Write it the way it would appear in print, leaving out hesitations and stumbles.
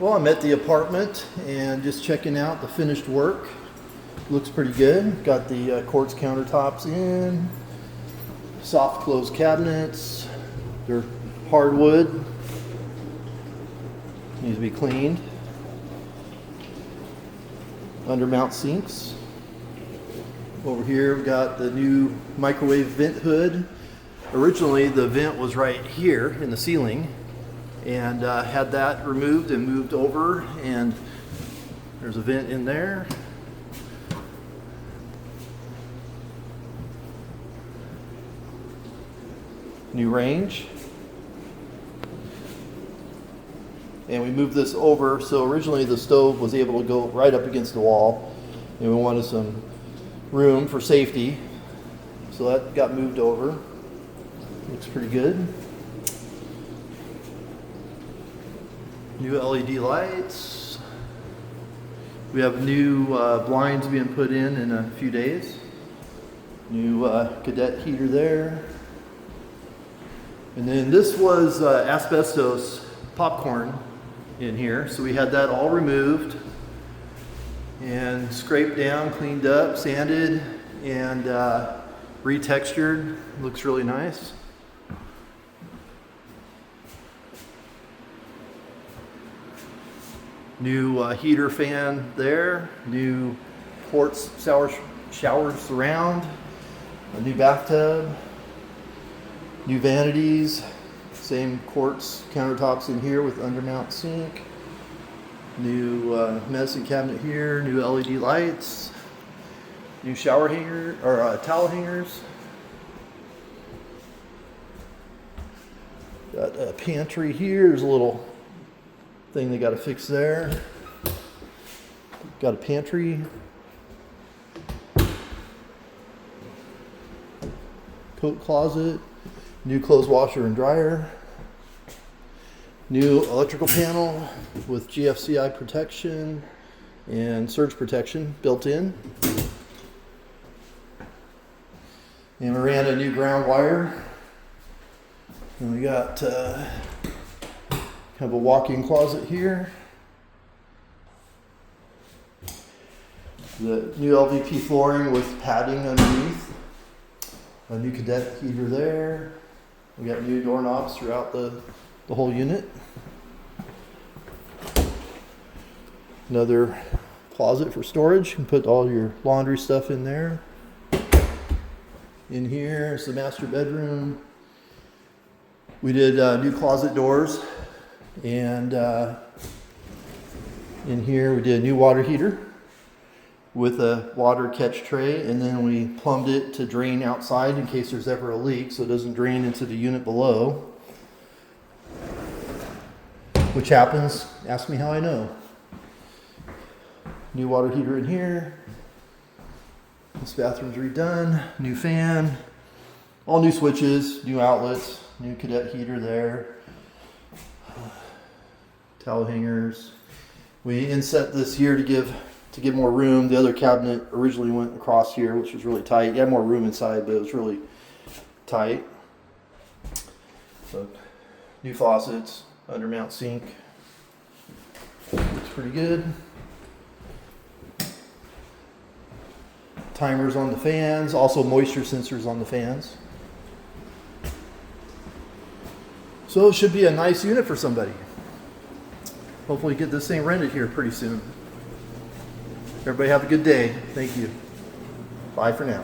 Well, I'm at the apartment and just checking out the finished work. Looks pretty good. Got the quartz countertops in, soft close cabinets. They're hardwood. Needs to be cleaned. Undermount sinks. Over here we've got the new microwave vent hood. Originally the vent was right here in the ceiling, and had that removed and moved over, and there's a vent in there. New range. And we moved this over, so originally the stove was able to go right up against the wall, and we wanted some room for safety, so that got moved over. Looks pretty good. New LED lights. We have new blinds being put in a few days. New cadet heater there. And then this was asbestos popcorn in here, so we had that all removed and scraped down, cleaned up, sanded, and retextured. Looks really nice. New heater fan there, new quartz shower surround, a new bathtub, new vanities, same quartz countertops in here with undermount sink, new medicine cabinet here, new LED lights, new shower hanger or towel hangers. Got a pantry here. There's a little thing they got to fix there. Got a pantry. Coat closet. New clothes washer and dryer. New electrical panel with GFCI protection and surge protection built in. And we ran a new ground wire. And we got have a walk-in closet here. The new LVP flooring with padding underneath. A new cadet heater there. We got new doorknobs throughout the whole unit. Another closet for storage. You can put all your laundry stuff in there. In here is the master bedroom. We did new closet doors. And in here we did a new water heater with a water catch tray, and then we plumbed it to drain outside in case there's ever a leak, so it doesn't drain into the unit below. Which happens, ask me how I know. New water heater in here. This bathroom's redone. New fan. All new switches, new outlets, new cadet heater there. Towel hangers. We inset this here to give more room. The other cabinet originally went across here, which was really tight. You had more room inside, but it was really tight. So, new faucets, undermount sink. Looks pretty good. Timers on the fans, also moisture sensors on the fans. So it should be a nice unit for somebody. Hopefully get this thing rented here pretty soon. Everybody have a good day. Thank you. Bye for now.